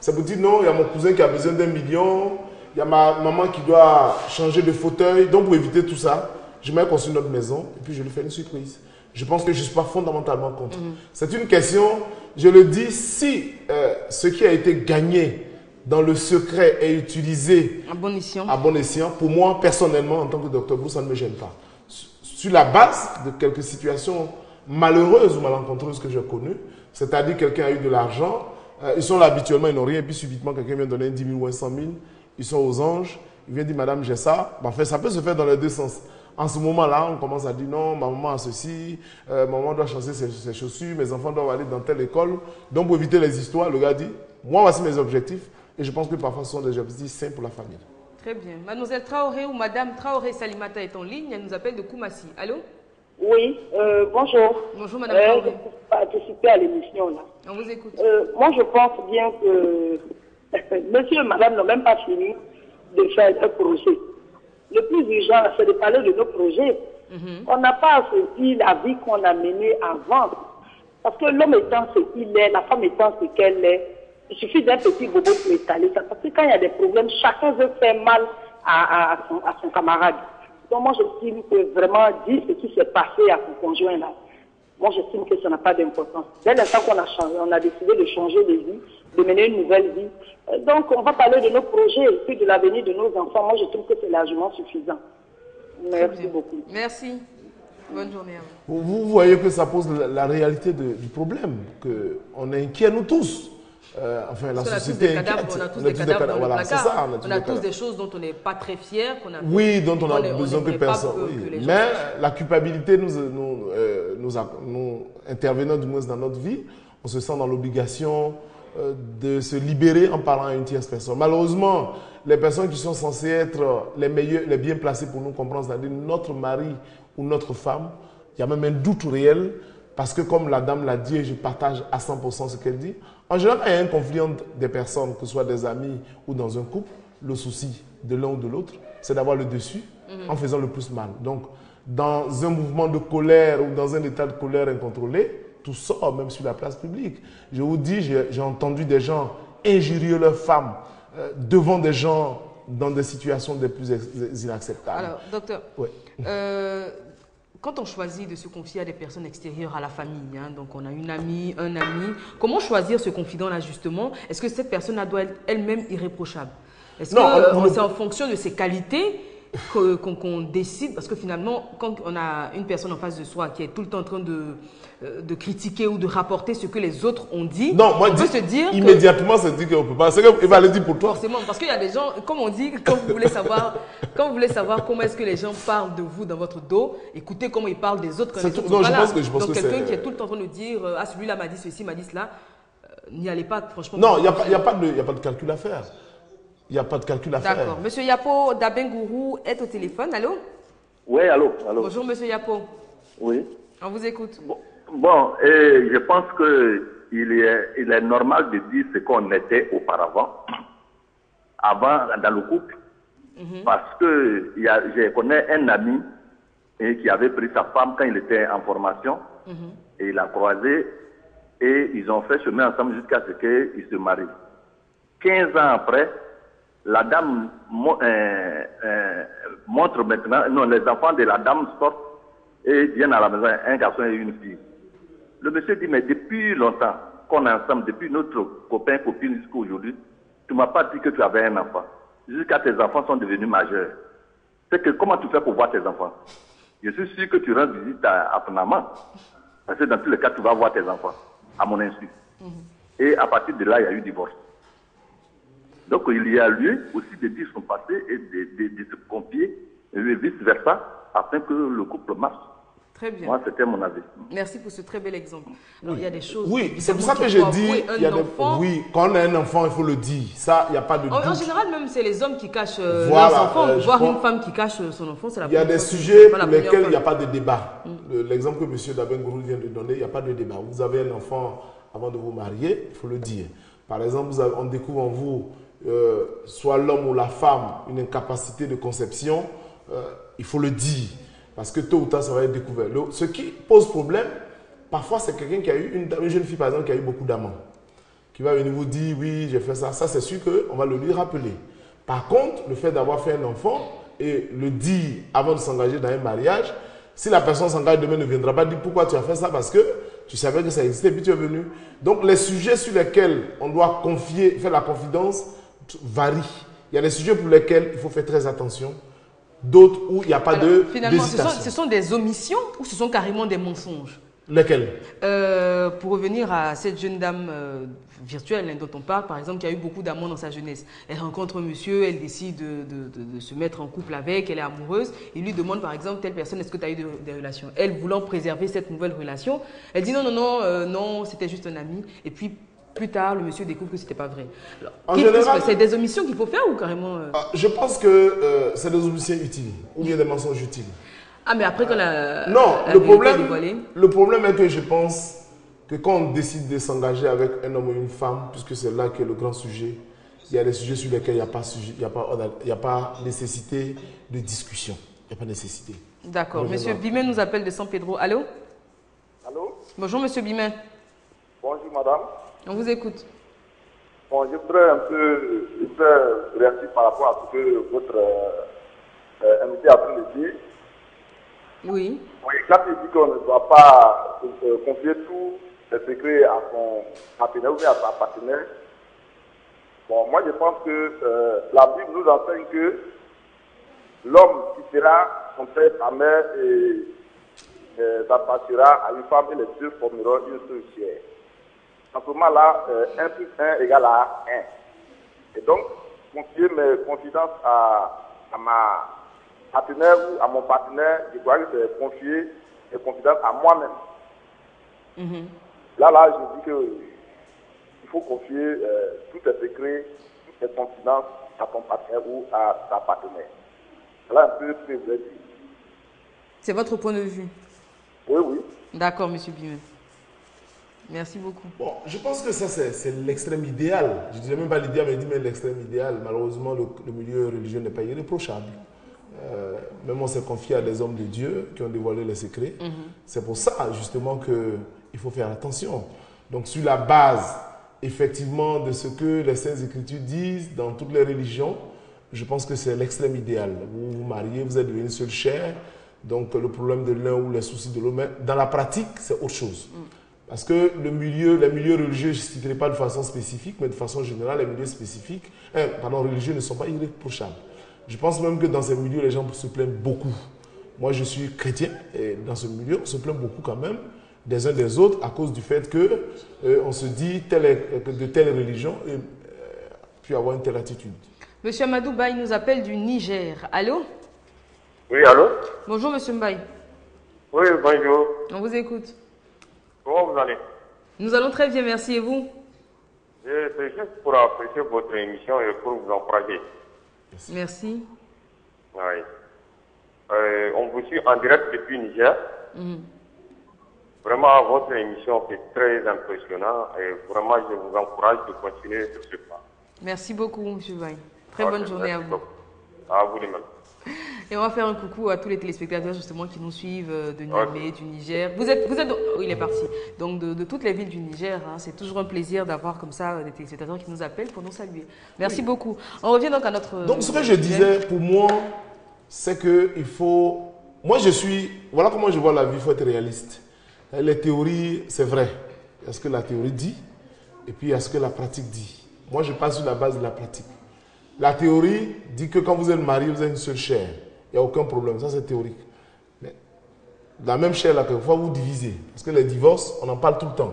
C'est pour dire non, il y a mon cousin qui a besoin d'1 million, il y a ma maman qui doit changer de fauteuil. Donc pour éviter tout ça, je mets construire notre maison et puis je lui fais une surprise. Je pense que je ne suis pas fondamentalement contre. C'est une question, je le dis, si ce qui a été gagné dans le secret est utilisé à bon escient, pour moi, personnellement, en tant que docteur Bou, ça ne me gêne pas. Sur la base de quelques situations malheureuses ou malencontreuses que j'ai connues, c'est-à-dire quelqu'un a eu de l'argent, ils sont là habituellement, ils n'ont rien, et puis subitement quelqu'un vient donner 10 000 ou 100 000, ils sont aux anges, il vient dire madame j'ai ça, en fait ça peut se faire dans les deux sens. En ce moment-là, on commence à dire non, ma maman a ceci, maman doit changer ses chaussures, mes enfants doivent aller dans telle école. Donc pour éviter les histoires, le gars dit, moi voici mes objectifs, et je pense que parfois ce sont des objectifs sains pour la famille. Très bien. Mademoiselle Traoré ou Madame Traoré Salimata est en ligne, elle nous appelle de Koumassi. Allô? Oui, bonjour. Bonjour Madame Traoré. Je participer à l'émission là. On vous écoute. Moi je pense bien que monsieur et madame n'ont même pas fini de faire un projet. Le plus urgent, c'est de parler de nos projets. On n'a pas à se dire la vie qu'on a menée avant. Parce que l'homme étant ce qu'il est, la femme étant ce qu'elle est, il suffit d'un petit bobo pour étaler ça. Parce que quand il y a des problèmes, chacun veut faire mal à son camarade. Donc moi j'estime que vraiment dire ce qui s'est passé à son conjoint là, moi j'estime que ça n'a pas d'importance. Dès l'instant qu'on a changé, on a décidé de changer de vie, de mener une nouvelle vie. Donc on va parler de nos projets et puis de l'avenir de nos enfants. Moi je trouve que c'est largement suffisant. Merci beaucoup. Merci. Bonne journée à vous. Vous voyez que ça pose la réalité du problème, qu'on est inquiets nous tous. Enfin, la société est inquiète. On a tous des cadavres dans le voilà, placard. Ça, on a tous des choses dont on n'est pas très fiers. Oui, dont on a besoin que personne. Mais la culpabilité, nous intervenant du moins dans notre vie, on se sent dans l'obligation de se libérer en parlant à une tierce personne. Malheureusement, les personnes qui sont censées être les bien placées pour nous comprendre, c'est-à-dire notre mari ou notre femme, il y a même un doute réel, parce que comme la dame l'a dit, et je partage à 100% ce qu'elle dit, en général, quand il y a un conflit entre des personnes, que ce soit des amis ou dans un couple, le souci de l'un ou de l'autre, c'est d'avoir le dessus en faisant le plus mal. Donc, dans un mouvement de colère ou dans un état de colère incontrôlé, tout sort même sur la place publique. Je vous dis, j'ai entendu des gens injurier leurs femmes devant des gens dans des situations des plus inacceptables. Alors, docteur, ouais. Quand on choisit de se confier à des personnes extérieures à la famille, hein, donc on a une amie, un ami, comment choisir ce confident-là justement? Est-ce que cette personne doit être elle-même irréprochable? Est-ce que c'est en fonction de ses qualités qu'on décide? Parce que finalement, quand on a une personne en face de soi qui est tout le temps en train de critiquer ou de rapporter ce que les autres ont dit, non, moi, on peut se dire immédiatement se dit qu'on ne peut pas. C'est qu'il va le dire pour toi. Forcément, parce qu'il y a des gens, comme on dit, quand vous voulez savoir comment est-ce que les gens parlent de vous dans votre dos, écoutez comment ils parlent des autres quand les autres sont pas là. Donc quelqu'un qui est tout le temps en train de dire « Ah, celui-là m'a dit ceci, m'a dit cela », n'y allez pas, franchement. Non, il n'y a pas de calcul à faire. Il n'y a pas de calcul à faire. D'accord. Monsieur Yapo Dabengourou est au téléphone. Allô? Oui, allô. Bonjour, monsieur Yapo. Oui. On vous écoute. Bon, je pense qu'il est normal de dire ce qu'on était auparavant, avant dans le couple, parce que je connais un ami qui avait pris sa femme quand il était en formation, et il l'a croisé, et ils ont fait chemin ensemble jusqu'à ce qu'ils se marient. 15 ans après, la dame montre maintenant, non, les enfants de la dame sortent et viennent à la maison, un garçon et une fille. Le monsieur dit, mais depuis longtemps qu'on est ensemble, depuis notre copain, copine jusqu'à aujourd'hui, tu ne m'as pas dit que tu avais un enfant. Jusqu'à tes enfants sont devenus majeurs. C'est que comment tu fais pour voir tes enfants? Je suis sûr que tu rends visite à ton amant. Parce que dans tous les cas, tu vas voir tes enfants, à mon insu. Et à partir de là, il y a eu divorce. Donc il y a lieu aussi de dire son passé et de se confier, et vice-versa, afin que le couple marche. Très bien. Moi, c'était mon avis. Merci pour ce très bel exemple. Alors, il y a des choses... Oui, c'est pour ça que j'ai dit... Oui, quand on a un enfant, il faut le dire. Ça, il n'y a pas de doute. En général, même, c'est les hommes qui cachent leurs enfants. Voir une femme qui cache son enfant, c'est la première fois. Il y a des sujets pour lesquels il n'y a pas de débat. L'exemple que M. Dabengourou vient de donner, il n'y a pas de débat. Vous avez un enfant avant de vous marier, il faut le dire. Par exemple, on découvre en vous, soit l'homme ou la femme, une incapacité de conception, il faut le dire. Parce que tôt ou tard, ça va être découvert. Ce qui pose problème, parfois, c'est quelqu'un qui a eu une jeune fille, par exemple, qui a eu beaucoup d'amants, qui va venir vous dire, oui, j'ai fait ça. Ça, c'est sûr qu'on va le lui rappeler. Par contre, le fait d'avoir fait un enfant et le dire avant de s'engager dans un mariage, si la personne s'engage demain, ne viendra pas dire pourquoi tu as fait ça, parce que tu savais que ça existait et puis tu es venu. Donc, les sujets sur lesquels on doit confier, faire la confidence varient. Il y a des sujets pour lesquels il faut faire très attention, d'autres où il n'y a pas de Finalement, d'hésitation. ce sont des omissions ou ce sont carrément des mensonges? Lesquels? Pour revenir à cette jeune dame virtuelle dont on parle, par exemple, qui a eu beaucoup d'amour dans sa jeunesse. Elle rencontre un monsieur, elle décide de se mettre en couple avec, elle est amoureuse. Il lui demande, par exemple, telle personne, est-ce que tu as eu des relations? Elle, voulant préserver cette nouvelle relation, elle dit non, non, non, non, c'était juste un ami. Et puis, plus tard, le monsieur découvre que ce n'était pas vrai. En général, c'est des omissions qu'il faut faire ou carrément je pense que c'est des omissions utiles ou bien des mensonges utiles. Ah, mais après, quand la. Non, la le vérité est dévoilée. problème est que je pense que quand on décide de s'engager avec un homme ou une femme, puisque c'est là que le grand sujet, il y a des sujets sur lesquels il n'y a pas nécessité de discussion. Il n'y a pas nécessité. D'accord. Monsieur Bimet nous appelle de San Pedro. Allô? Allô? Bonjour, monsieur Bimet. Bonjour, madame. On vous écoute. Bon, je voudrais un peu réagir par rapport à ce que votre invité a pu me dire. Oui. Oui, quand il dit qu'on ne doit pas confier tous les secrets à son partenaire ou bien à sa partenaire, bon, moi je pense que la Bible nous enseigne que l'homme qui sera son père, sa mère et s'attachera à une femme et les deux formeront une seule chair. En ce moment-là, 1 plus 1 égale à 1. Et donc, confier mes confidences à ma partenaire ou à mon partenaire, je crois que c'est confier mes confidences à moi-même. Là, je dis qu'il faut confier tous tes secrets, toutes tes confidences à ton partenaire ou à ta partenaire. Voilà un peu ce que je voulais dire. C'est votre point de vue? Oui, oui. D'accord, monsieur Bimet. Merci beaucoup. Bon, je pense que ça, c'est l'extrême idéal. Je ne dirais même pas l'idéal, mais l'extrême idéal. Malheureusement, le milieu religieux n'est pas irréprochable. Même on s'est confié à des hommes de Dieu qui ont dévoilé les secrets. C'est pour ça, justement, qu'il faut faire attention. Donc, sur la base, effectivement, de ce que les Saintes Écritures disent dans toutes les religions, je pense que c'est l'extrême idéal. Vous vous mariez, vous êtes devenus seule chair. Donc, le problème de l'un ou les soucis de l'autre. Mais dans la pratique, c'est autre chose. Parce que les milieux religieux, je ne citerai pas de façon spécifique, mais de façon générale, les milieux religieux ne sont pas irréprochables. Je pense même que dans ces milieux, les gens se plaignent beaucoup. Moi, je suis chrétien et dans ce milieu, on se plaint beaucoup quand même des uns des autres à cause du fait que on se dit de telle religion et puis avoir une telle attitude. Monsieur Amadou Baye nous appelle du Niger. Allô? Oui, allô? Bonjour, monsieur Mbaye. Oui, bonjour. On vous écoute. Comment vous allez? Nous allons très bien, merci. Et vous? C'est juste pour apprécier votre émission et pour vous encourager. Merci. Oui. On vous suit en direct depuis Niger. Vraiment, votre émission est très impressionnante et vraiment, je vous encourage de continuer sur ce plan. Merci beaucoup, monsieur Baye. Très bonne journée à vous. À vous de même. Et on va faire un coucou à tous les téléspectateurs justement qui nous suivent de Niamey, du Niger. Vous êtes oh, il est parti. Donc de toutes les villes du Niger, hein, c'est toujours un plaisir d'avoir comme ça des téléspectateurs qui nous appellent pour nous saluer. Merci beaucoup. On revient donc à notre... Donc ce que je disais, pour moi, c'est qu'il faut... Moi voilà comment je vois la vie, il faut être réaliste. Les théories, c'est vrai. Il y a ce que la théorie dit et puis il y a ce que la pratique dit. Moi, je passe sur la base de la pratique. La théorie dit que quand vous êtes marié, vous êtes une seule chair. Il n'y a aucun problème. Ça, c'est théorique. Mais la même chair, là, quelquefois, vous divisez. Parce que les divorces, on en parle tout le temps.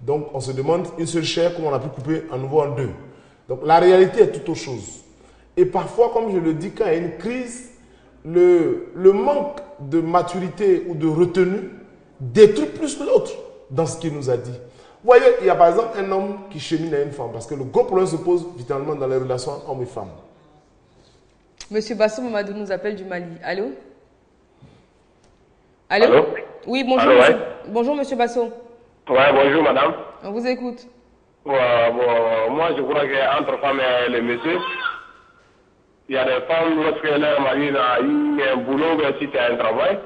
Donc, on se demande une seule chair, comment on a pu couper à nouveau en deux. Donc, la réalité est tout autre chose. Et parfois, comme je le dis, quand il y a une crise, le manque de maturité ou de retenue détruit plus que l'autre dans ce qu'il nous a dit. Vous voyez, il y a par exemple un homme qui chemine à une femme, parce que le gros problème se pose vitalement dans les relations hommes et femmes. Monsieur Bassou Mamadou nous appelle du Mali. Allô? Allô? Allô? Oui, bonjour, Allô, monsieur. ouais. Bonjour, monsieur Bassou. Ouais, bonjour madame. On vous écoute. Bon, moi je crois qu'entre femmes et les messieurs, il y a des femmes, lorsque leur mari a eu un boulot, mais si c'est un travail,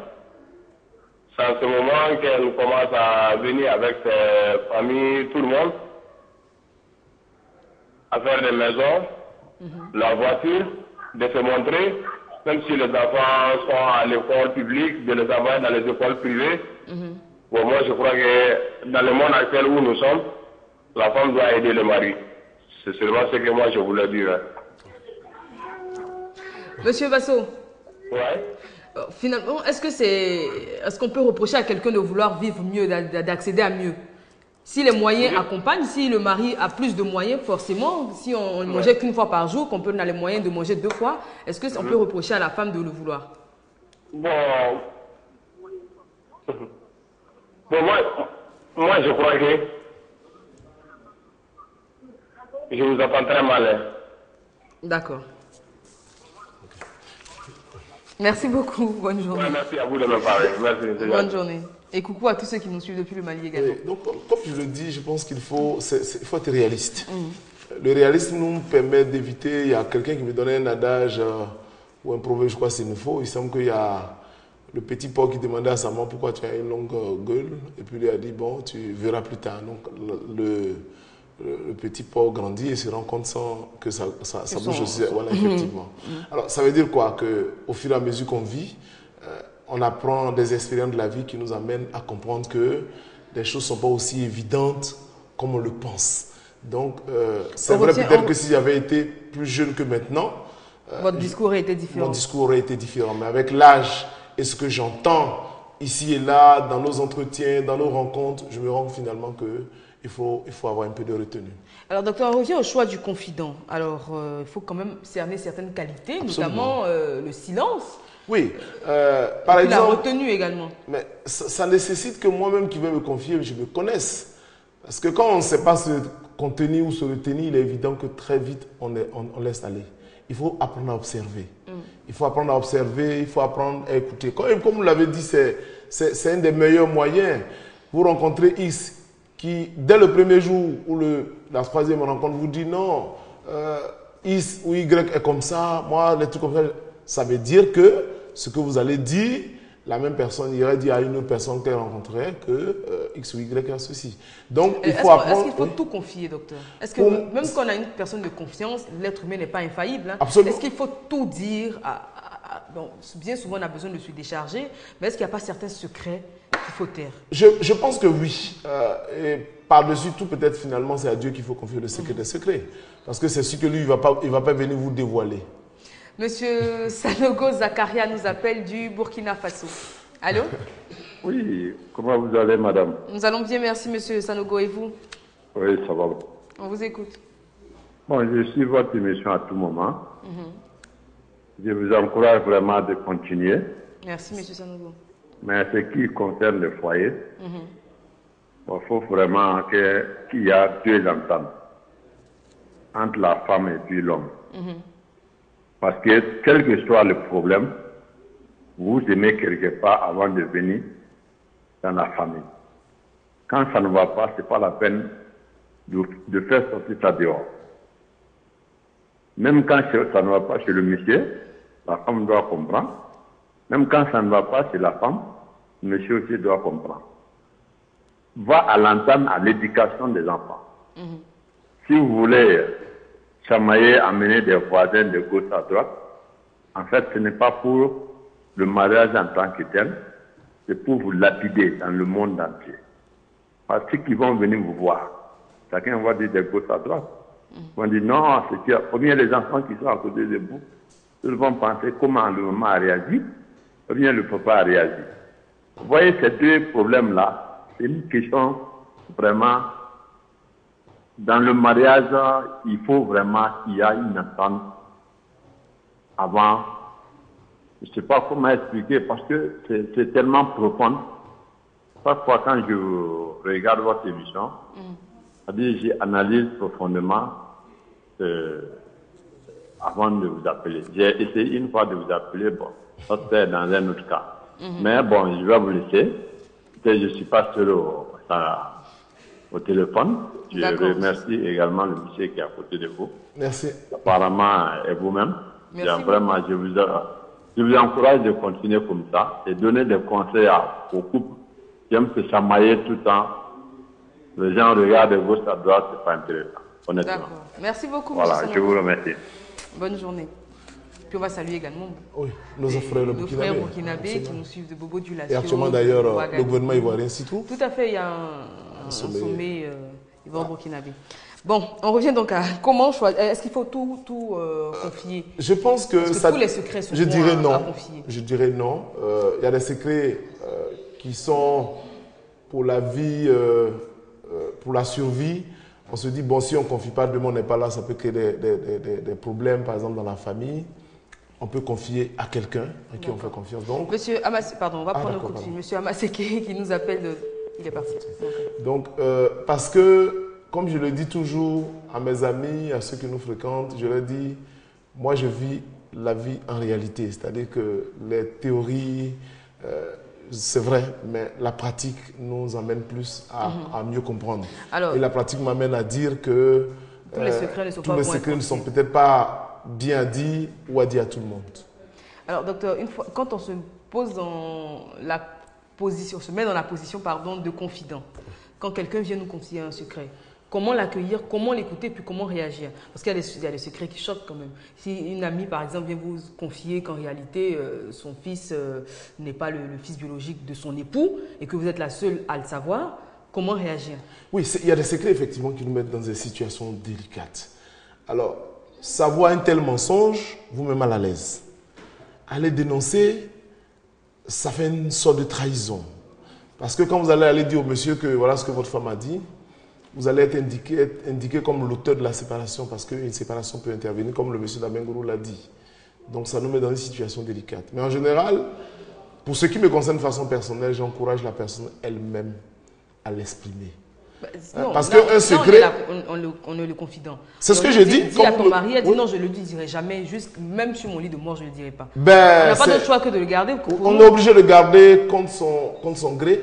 c'est en ce moment qu'elle commence à venir avec ses familles, tout le monde. à faire des maisons, la voiture, de se montrer, même si les enfants sont à l'école publique, de les envoyer dans les écoles privées. Bon, moi, je crois que dans le monde actuel où nous sommes, la femme doit aider le mari. C'est seulement ce que moi, je voulais dire. Monsieur Basso, Ouais. finalement, est-ce qu'on peut reprocher à quelqu'un de vouloir vivre mieux, d'accéder à mieux? Si les moyens accompagnent, si le mari a plus de moyens, forcément, si on ne mangeait qu'une fois par jour, qu'on peut donner les moyens de manger 2 fois, est-ce qu'on peut reprocher à la femme de le vouloir? Bon, moi, je crois que je vous entends très mal. Hein. D'accord. Merci beaucoup. Bonne journée. Ouais, merci à vous de me parler. Merci. Bonne journée. Et coucou à tous ceux qui nous suivent depuis le Mali également. Oui, donc, comme je le dis, je pense qu'il faut, il faut être réaliste. Le réalisme nous permet d'éviter, il y a quelqu'un qui me donnait un adage ou un proverbe, je crois c'est faux. Il semble qu'il y a le petit porc qui demandait à sa maman pourquoi tu as une longue gueule. Et puis il lui a dit, bon, tu verras plus tard. Donc le petit porc grandit et se rend compte sans que sa bouche aussi. Voilà, effectivement. Alors ça veut dire quoi? Qu'au fur et à mesure qu'on vit, on apprend des expériences de la vie qui nous amènent à comprendre que les choses ne sont pas aussi évidentes comme on le pense. Donc, c'est vrai peut-être que si j'avais été plus jeune que maintenant, votre discours aurait été différent. Mon discours aurait été différent. Mais avec l'âge et ce que j'entends ici et là, dans nos entretiens, dans nos rencontres, je me rends finalement qu'il faut avoir un peu de retenue. Alors, docteur, on revient au choix du confident. Alors, il faut quand même cerner certaines qualités, notamment le silence. Oui, par exemple. La retenue également. Mais ça nécessite que moi-même qui vais me confier, je me connaisse. Parce que quand on ne sait pas se contenir ou se retenir, il est évident que très vite, on laisse aller. Il faut apprendre à observer. Il faut apprendre à observer, il faut apprendre à écouter. Comme vous l'avez dit, c'est un des meilleurs moyens. Vous rencontrez X qui, dès le premier jour ou la troisième rencontre, vous dit non, X ou Y est comme ça, moi, les trucs comme ça, ça veut dire que ce que vous allez dire, la même personne irait dire à une autre personne qu'elle rencontrerait que X ou Y a ceci. Donc, il faut apprendre... Est-ce qu'il faut tout confier, docteur? Est-ce que même quand on a une personne de confiance, l'être humain n'est pas infaillible. Hein? Absolument. Est-ce qu'il faut tout dire bon, bien souvent, on a besoin de se décharger, mais est-ce qu'il n'y a pas certains secrets qu'il faut taire? Je pense que oui. Et par-dessus tout, peut-être finalement, c'est à Dieu qu'il faut confier le secret des secrets. Parce que c'est sûr que lui, il ne va pas venir vous dévoiler. Monsieur Sanogo Zakaria nous appelle du Burkina Faso. Allô? Oui, comment vous allez, madame? Nous allons bien, merci, monsieur Sanogo. Et vous? Oui, ça va. On vous écoute. Bon, je suis votre émission à tout moment. Je vous encourage vraiment de continuer. Merci, monsieur Sanogo. Mais ce qui concerne le foyer, il faut vraiment qu'il y ait 2 ententes entre la femme et puis l'homme. Parce que quel que soit le problème, vous aimez quelque part avant de venir dans la famille. Quand ça ne va pas, ce n'est pas la peine de faire sortir ça dehors. Même quand ça ne va pas chez le monsieur, la femme doit comprendre. Même quand ça ne va pas chez la femme, le monsieur aussi doit comprendre. Va à l'entame à l'éducation des enfants. Si vous voulez chamailler, amener des voisins de gauche à droite, en fait, ce n'est pas pour le mariage en tant que tel, c'est pour vous lapider dans le monde entier. Parce qu'ils vont venir vous voir. Chacun va dire de gauche à droite. Ils vont dire non, c'est que, combien les enfants qui sont à côté de vous, ils vont penser comment le maman a réagi, ou bien le papa a réagi. Vous voyez ces 2 problèmes-là, c'est une question vraiment. Dans le mariage, il faut vraiment qu'il y ait une entente avant. Je ne sais pas comment expliquer parce que c'est tellement profond. Parfois, quand je regarde votre émission, j'analyse profondément avant de vous appeler. J'ai essayé une fois de vous appeler, bon, ça c'est dans un autre cas. Mais bon, je vais vous laisser. Je ne suis pas seul au téléphone. Je remercie également le monsieur qui est à côté de vous. Merci. Apparemment, et vous-même. Vraiment, je vous encourage de continuer comme ça et donner des conseils aux couples qui aiment se chamailler tout le temps. Les gens regardent de gauche à droite, c'est pas intéressant. honnêtement. D'accord. Merci beaucoup, Voilà, monsieur je vous Sanama. remercie. Bonne journée. Puis on va saluer également Oui, nos frères le nos frères burkinabés. burkinabés qui nous suivent de Bobo du Lacio. Et actuellement d'ailleurs, de le Ouagadougou. gouvernement ivoirien s'y trouve. Tout à fait, il y a un sommet ivoire-burkinabé. Bon, on revient donc à comment choisir. Est-ce qu'il faut tout confier? Je pense que, Est-ce que tous les secrets sont je bons dirais à non. confier? Je dirais non. Il y a des secrets qui sont pour la vie, pour la survie. On se dit, bon, si on ne confie pas, demain on n'est pas là, ça peut créer des problèmes, par exemple, dans la famille. On peut confier à quelqu'un à qui on fait confiance. Donc, Monsieur Amasseke, pardon, on va prendre un coup de d'accord, fil. Monsieur Amasseke qui nous appelle de... Il est parti. Donc, parce que, comme je le dis toujours à mes amis, à ceux qui nous fréquentent, je leur dis, moi je vis la vie en réalité. C'est-à-dire que les théories, c'est vrai, mais la pratique nous emmène plus à mieux comprendre. Alors, et la pratique m'amène à dire que tous les secrets ne sont tous pas les bons à secrets ne sont confier. peut-être pas bien dits ou à dire à tout le monde. Alors, docteur, une fois, quand on se pose dans la position, se met dans la position, pardon, de confident, quand quelqu'un vient nous confier un secret, comment l'accueillir, comment l'écouter, puis comment réagir? Parce qu'il y a des secrets qui choquent quand même. Si une amie, par exemple, vient vous confier qu'en réalité, son fils n'est pas le fils biologique de son époux et que vous êtes la seule à le savoir, comment réagir? Oui, il y a des secrets effectivement qui nous mettent dans des situations délicates. Alors, savoir un tel mensonge vous met mal à l'aise. Aller dénoncer, ça fait une sorte de trahison. Parce que quand vous allez aller dire au monsieur que voilà ce que votre femme a dit, vous allez être indiqué comme l'auteur de la séparation parce qu'une séparation peut intervenir, comme le monsieur d'Abengourou l'a dit. Donc ça nous met dans une situation délicate. Mais en général, pour ce qui me concerne de façon personnelle, j'encourage la personne elle-même à l'exprimer. Non, Parce là, qu'un secret... on est le confident. C'est ce que On j'ai dit. dit. Dis à ton mari, elle dit Oui. non, je ne le dirai jamais, juste, même sur mon lit de mort, je ne le dirai pas. Ben, On n'a pas c'est- d'autre choix que de le garder. On est obligé de le garder contre son gré,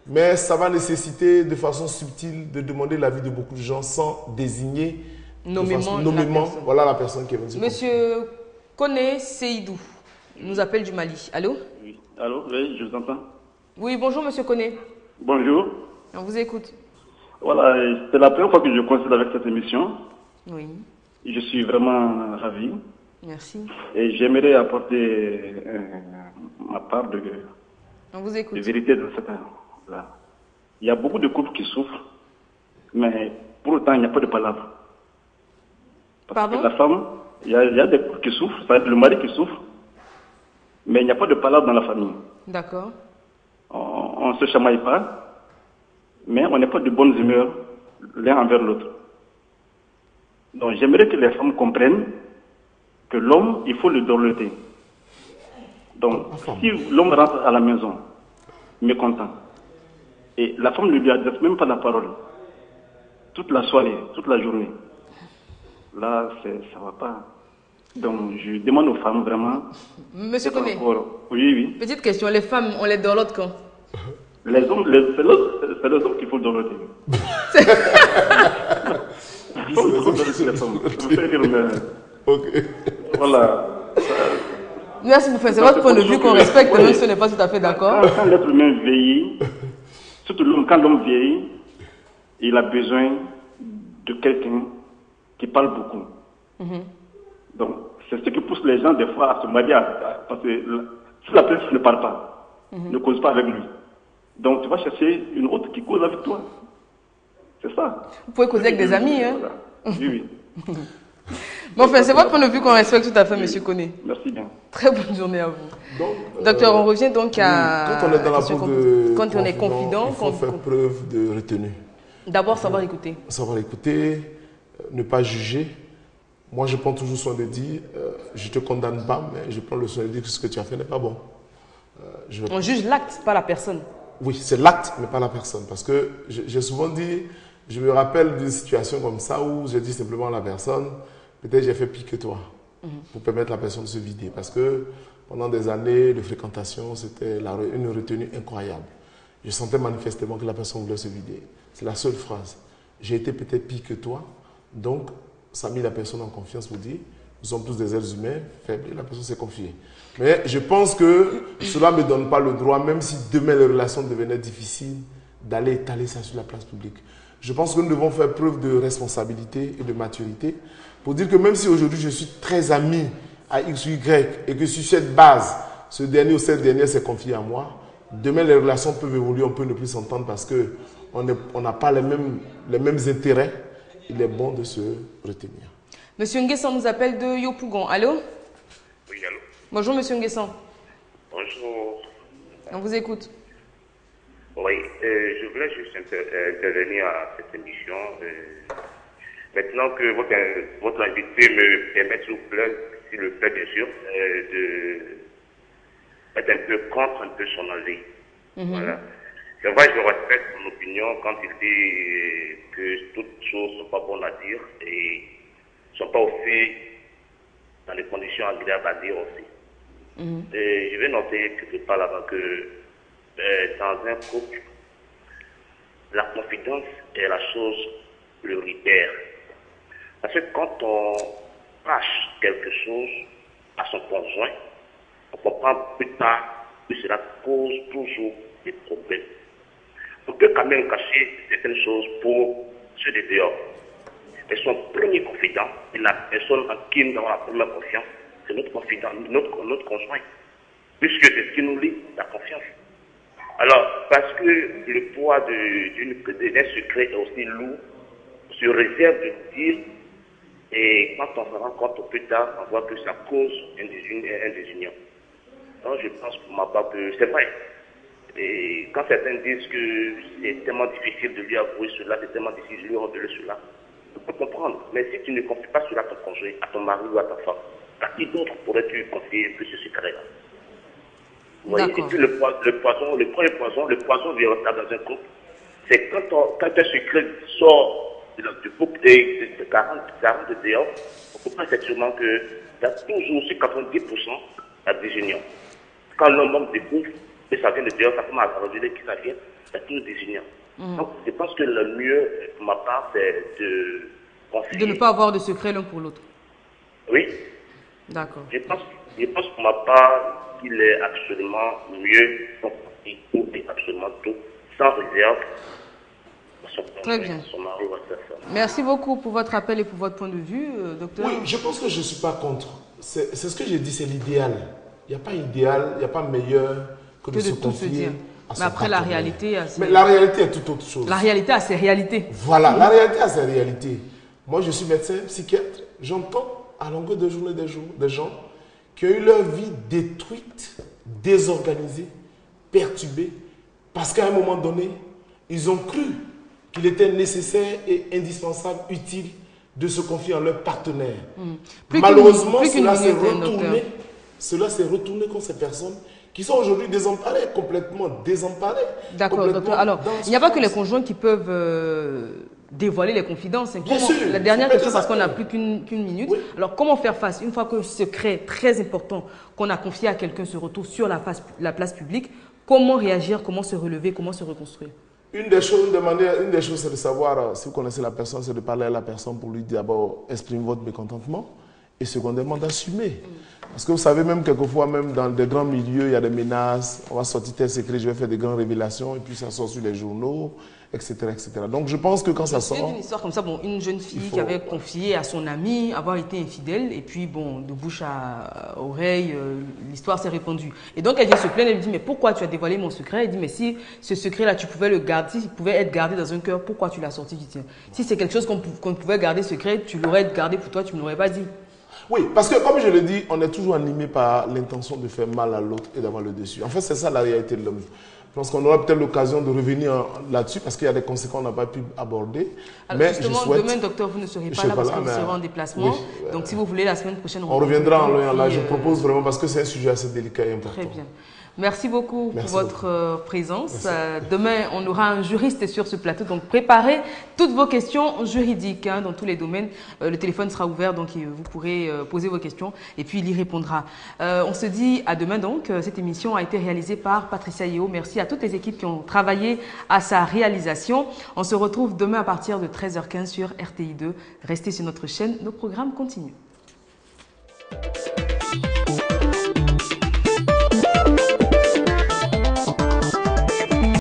mais ça va nécessiter de façon subtile de demander l'avis de beaucoup de gens sans désigner Nommément la nommément personne. voilà la personne qui est venue. Monsieur Kone Seydou nous appelle du Mali. Allô? Oui. Allô, oui, je vous entends. Oui, bonjour Monsieur Kone. Bonjour. On vous écoute. Voilà, c'est la première fois que je coïncide avec cette émission. Oui, Je suis vraiment ravi. merci. Et j'aimerais apporter ma part de On vous écoute. vérité dans cette là. Il y a beaucoup de couples qui souffrent, mais pour autant, il n'y a pas de palabres. Parce Pardon? que la femme, il y a des couples qui souffrent, ça va être le mari qui souffre, mais il n'y a pas de palabres dans la famille. D'accord. On ne se chamaille pas, mais on n'est pas de bonne humeur l'un envers l'autre. Donc j'aimerais que les femmes comprennent que l'homme, il faut le dorloter. Donc si l'homme rentre à la maison mécontent, et la femme ne lui adresse même pas la parole, toute la soirée, toute la journée, là, ça ne va pas. Donc je demande aux femmes vraiment... Monsieur Kone, Oui, oui. petite question, les femmes, on les dorlote quand? Les hommes, c'est les hommes qu'il faut dorloter. Il faut dorloter les femmes. Ça me fait rire, mais... Ok. Voilà. Merci, c'est votre point de vue qu'on respecte, même si on n'est pas tout à fait d'accord. Quand l'être humain vieillit, surtout quand l'homme vieillit, il a besoin de quelqu'un qui parle beaucoup. Donc, c'est ce qui pousse les gens des fois à se marier. Parce que si la personne ne parle pas, ne cause pas avec lui. Donc, tu vas chercher une autre qui cause avec toi. C'est ça. Vous pouvez causer avec des amis, hein? Voilà. Oui, oui. Bon, enfin, c'est votre point de vue qu'on respecte tout à fait, Monsieur Kone. Merci bien. Très bonne journée à vous. Donc, Docteur, on revient donc à... quand on est dans la question peau de quand on est confident, il faut faire preuve de retenue. d'abord savoir écouter. Savoir écouter, ne pas juger. Moi, je prends toujours soin de dire, je ne te condamne pas, mais je prends le soin de dire que ce que tu as fait n'est pas bon. On juge l'acte, pas la personne. Oui, c'est l'acte, mais pas la personne. Parce que j'ai souvent dit, je me rappelle d'une situation comme ça où j'ai dit simplement à la personne, peut-être j'ai fait pire que toi, pour permettre à la personne de se vider. Parce que pendant des années de fréquentation, c'était une retenue incroyable. Je sentais manifestement que la personne voulait se vider. C'est la seule phrase. J'ai été peut-être pire que toi, donc ça a mis la personne en confiance pour dire, nous sommes tous des êtres humains faibles, et la personne s'est confiée. Mais je pense que cela ne me donne pas le droit, même si demain les relations devenaient difficiles, d'aller étaler ça sur la place publique. Je pense que nous devons faire preuve de responsabilité et de maturité pour dire que même si aujourd'hui je suis très ami à X ou Y et que sur cette base, ce dernier ou cette dernière s'est confié à moi, demain les relations peuvent évoluer, on peut ne plus s'entendre parce qu'on n'a pas les mêmes intérêts. Il est bon de se retenir. Monsieur Nguessan nous appelle de Yopougon. Allô? Oui, allô. Bonjour Monsieur Nguessan. Bonjour. On vous écoute. Oui, je voulais juste intervenir à cette émission. Maintenant que votre invité me permet, s'il vous plaît, s'il le plaît bien sûr, d'être un peu contre un peu son avis. Voilà. C'est vrai, je respecte son opinion quand il dit que toutes choses ne sont pas bonnes à dire et ne sont pas aussi dans des conditions agréables à dire aussi. Et je vais noter quelque part là-bas que dans un couple, la confidence est la chose prioritaire. Parce que quand on cache quelque chose à son conjoint, on comprend plus tard que cela cause toujours des problèmes. On peut quand même cacher certaines choses pour ceux de dehors. Mais son premier confident, et la personne en qui nous avons la première confiance, c'est notre confident, notre conjoint. Puisque c'est ce qui nous lie, la confiance. Alors, parce que le poids d'un secret est aussi lourd, on se réserve de le dire, et quand on se rend compte plus tard, on voit que ça cause un désunion. Donc, je pense pour ma part que c'est vrai. Et quand certains disent que c'est tellement difficile de lui avouer cela, c'est tellement difficile de lui révéler cela, on peut comprendre. Mais si tu ne confies pas cela à ton conjoint, à ton mari ou à ta femme, à qui d'autre pourrais-tu confier que ce secret-là? Et puis le poison véritable dans un couple, c'est quand un secret sort du couple et de 40 de dehors, on comprend effectivement que il y a toujours sur 90% la désunion. Quand l'homme découvre que ça vient de dehors, ça commence à révéler qui ça vient, il y a toujours désunion. Donc je pense que le mieux, pour ma part, c'est de confier. De ne pas avoir de secret l'un pour l'autre. Oui. D'accord. Je pense pour ma part qu'il est absolument mieux de tout et absolument tout, sans réserve. Très bien. Merci beaucoup pour votre appel et pour votre point de vue, docteur. Oui, je pense que je ne suis pas contre. C'est ce que j'ai dit, c'est l'idéal. Il n'y a pas idéal, il n'y a pas meilleur que de se confier à son Mais après, partenaire. la réalité... Mais la réalité est tout autre chose. La réalité a ses réalités. Voilà, la réalité a ses réalités. Moi, je suis médecin, psychiatre. J'entends à longueur de journée des gens qui ont eu leur vie détruite, désorganisée, perturbée, parce qu'à un moment donné, ils ont cru qu'il était nécessaire et indispensable, utile de se confier à leur partenaire. Malheureusement, cela s'est retourné contre ces personnes qui sont aujourd'hui désemparées, complètement désemparées. D'accord, docteur. Alors, il n'y a pas que les conjoints qui peuvent dévoiler les confidences. Bien sûr, la dernière question, parce qu'on n'a plus qu'une minute. Oui. Alors, comment faire face, une fois que ce secret très important qu'on a confié à quelqu'un se retrouve sur la place publique, comment réagir, comment se relever, comment se reconstruire? Une des choses, c'est de savoir, si vous connaissez la personne, c'est de parler à la personne pour lui d'abord exprimer votre mécontentement et secondément d'assumer. Parce que vous savez, même quelquefois, même dans des grands milieux, il y a des menaces, on va sortir tel secret, je vais faire des grandes révélations et puis ça sort sur les journaux, etc. etc. Donc je pense que quand ça sort... une histoire comme ça, bon, une jeune fille qui avait confié à son ami avoir été infidèle et puis bon, de bouche à oreille, l'histoire s'est répandue. Et donc elle vient se plaindre, elle me dit mais pourquoi tu as dévoilé mon secret? Elle dit mais si ce secret-là tu pouvais le garder, s'il pouvait être gardé dans un cœur, pourquoi tu l'as sorti du tien? Si c'est quelque chose qu'on pouvait garder secret, tu l'aurais gardé pour toi, tu ne me l'aurais pas dit. Oui, parce que comme je le dis, on est toujours animé par l'intention de faire mal à l'autre et d'avoir le dessus. En fait, c'est ça la réalité de l'homme. Je pense qu'on aura peut-être l'occasion de revenir là-dessus parce qu'il y a des conséquences qu'on n'a pas pu aborder. Alors mais justement, je souhaite... demain, docteur, vous ne serez pas là parce que vous serez en déplacement. Oui, donc, si vous voulez, la semaine prochaine, on reviendra en loin là. Je propose vraiment parce que c'est un sujet assez délicat et important. Très bien. Merci beaucoup pour votre présence. Demain, on aura un juriste sur ce plateau. Donc, préparez toutes vos questions juridiques dans tous les domaines. Le téléphone sera ouvert, donc vous pourrez poser vos questions et puis il y répondra. On se dit à demain donc. Cette émission a été réalisée par Patricia Yeo. Merci à toutes les équipes qui ont travaillé à sa réalisation. On se retrouve demain à partir de 13h15 sur RTI2. Restez sur notre chaîne. Nos programmes continuent.